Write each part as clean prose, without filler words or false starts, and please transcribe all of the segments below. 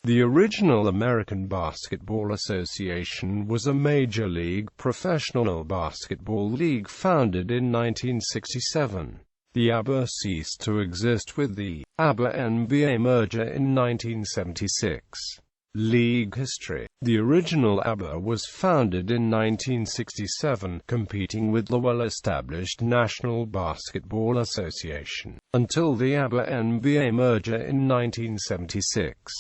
The original American Basketball Association was a major league professional basketball league founded in 1967. The ABA ceased to exist with the ABA-NBA merger in 1976. League history. The original ABA was founded in 1967, competing with the well-established National Basketball Association, until the ABA-NBA merger in 1976.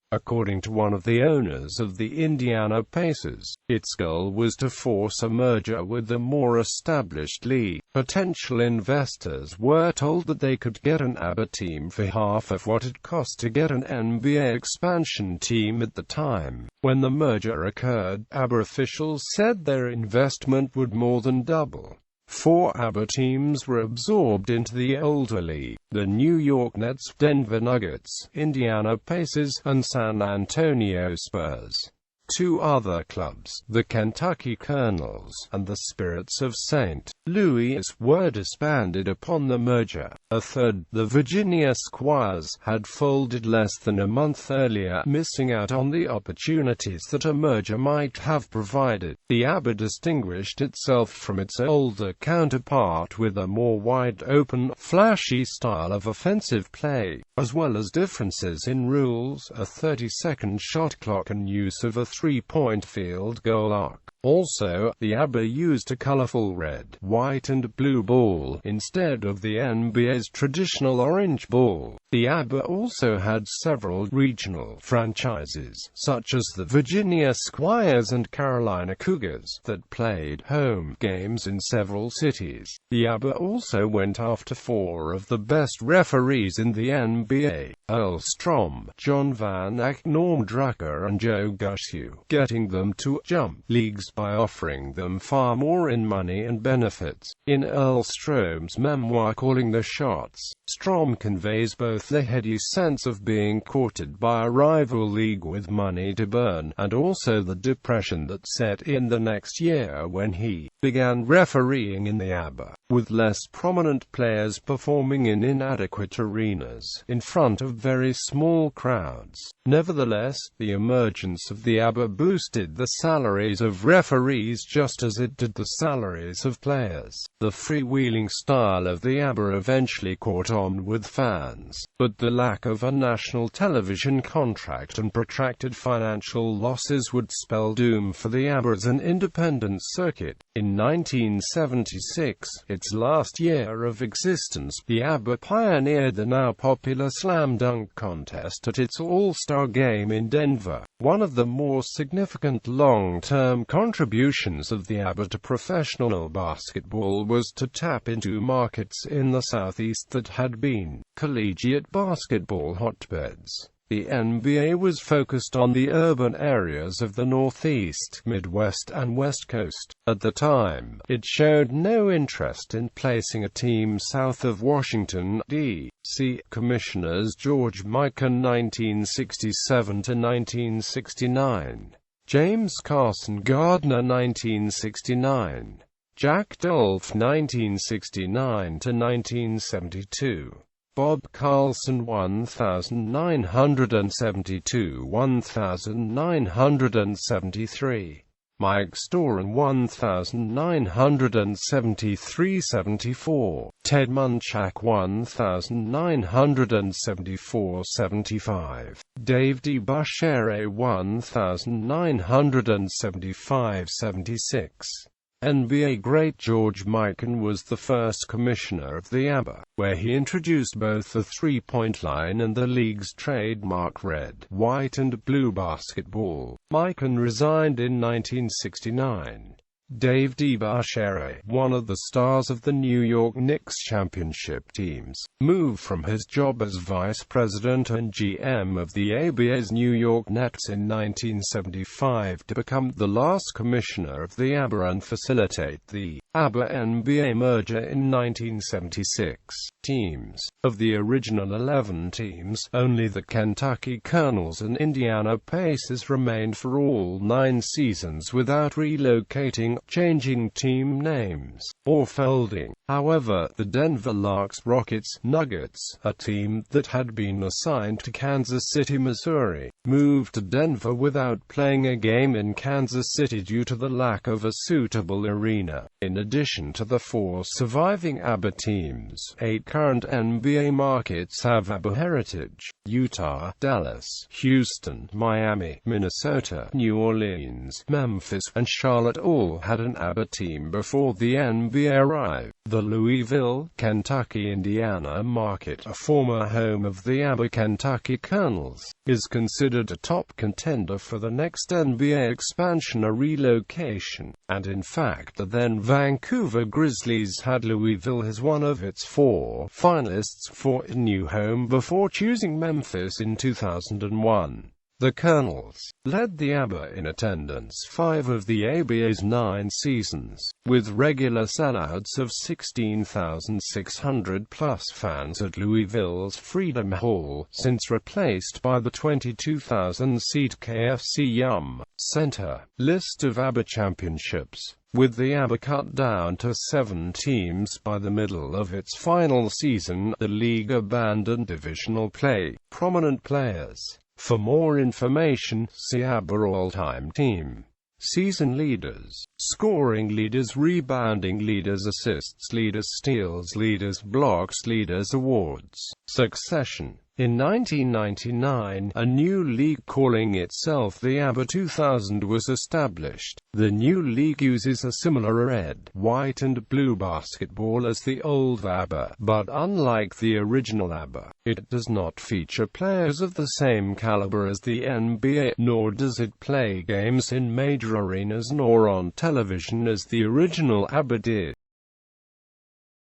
According to one of the owners of the Indiana Pacers, its goal was to force a merger with the more established league. Potential investors were told that they could get an ABA team for half of what it cost to get an NBA expansion team at the time. When the merger occurred, ABA officials said their investment would more than double. 4 ABA teams were absorbed into the older league: the New York Nets, Denver Nuggets, Indiana Pacers, and San Antonio Spurs. 2 other clubs, the Kentucky Colonels and the Spirits of St. Louis, were disbanded upon the merger. A third, the Virginia Squires, had folded less than a month earlier, missing out on the opportunities that a merger might have provided. The ABA distinguished itself from its older counterpart with a more wide-open, flashy style of offensive play, as well as differences in rules, a 30-second shot clock and use of a three-point field goal arc. Also, the ABA used a colorful red, white and blue ball, instead of the NBA's traditional orange ball. The ABA also had several regional franchises, such as the Virginia Squires and Carolina Cougars, that played home games in several cities. The ABA also went after 4 of the best referees in the NBA, Earl Strom, John Van Ack, Norm Drucker and Joe Gushue, getting them to jump leagues by offering them far more in money and benefits. In Earl Strom's memoir Calling the Shots, Strom conveys both the heady sense of being courted by a rival league with money to burn, and also the depression that set in the next year when he began refereeing in the ABA, with less prominent players performing in inadequate arenas, in front of very small crowds. Nevertheless, the emergence of the ABA boosted the salaries of referees just as it did the salaries of players. The freewheeling style of the ABA eventually caught on with fans, but the lack of a national television contract and protracted financial losses would spell doom for the ABA as an independent circuit. In 1976, its last year of existence, the ABA pioneered the now popular slam dunk contest at its All-Star Game in Denver. One of the more significant long-term contributions of the ABA to professional basketball was to tap into markets in the Southeast that had been collegiate basketball hotbeds. The NBA was focused on the urban areas of the Northeast, Midwest and West Coast. At the time, it showed no interest in placing a team south of Washington, D.C. Commissioners George Mikan (1967–1969), James Carson Gardner (1969), Jack Dolph (1969–1972), Bob Carlson 1972–1973, Mike Storen 1973–74, Ted Munchak 1974–75, Dave DeBusschere 1975–76. NBA great George Mikan was the first commissioner of the ABA, where he introduced both the three-point line and the league's trademark red, white and blue basketball. Mikan resigned in 1969. Dave DeBusschere, one of the stars of the New York Knicks championship teams, moved from his job as vice president and GM of the ABA's New York Nets in 1975 to become the last commissioner of the ABA and facilitate the ABA-NBA merger in 1976. Teams. Of the original 11 teams, only the Kentucky Colonels and Indiana Pacers remained for all 9 seasons without relocating, changing team names, or folding. However, the Denver Larks Rockets Nuggets, a team that had been assigned to Kansas City, Missouri, moved to Denver without playing a game in Kansas City due to the lack of a suitable arena. In addition to the 4 surviving ABBA teams, 8 current NBA markets have ABBA heritage: Utah, Dallas, Houston, Miami, Minnesota, New Orleans, Memphis, and Charlotte all had an ABBA team before the NBA arrived. The Louisville, Kentucky, Indiana market, a former home of the ABBA Kentucky Colonels, is considered a top contender for the next NBA expansion or relocation, and in fact the then Vancouver Grizzlies had Louisville as one of its 4 finalists for a new home before choosing Memphis in 2001. The Colonels led the ABBA in attendance 5 of the ABA's 9 seasons, with regular sellouts of 16,600+ fans at Louisville's Freedom Hall, since replaced by the 22,000-seat KFC Yum Center. List of ABBA championships. With the ABBA cut down to 7 teams by the middle of its final season, the league abandoned divisional play. Prominent players. For more information, see ABBA all-time team. Season leaders, scoring leaders, rebounding leaders, assists leaders, steals leaders, blocks leaders, awards. Succession. In 1999, a new league calling itself the ABBA 2000 was established. The new league uses a similar red, white and blue basketball as the old ABBA, but unlike the original ABBA, it does not feature players of the same caliber as the NBA, nor does it play games in major arenas nor on television as the original ABBA did.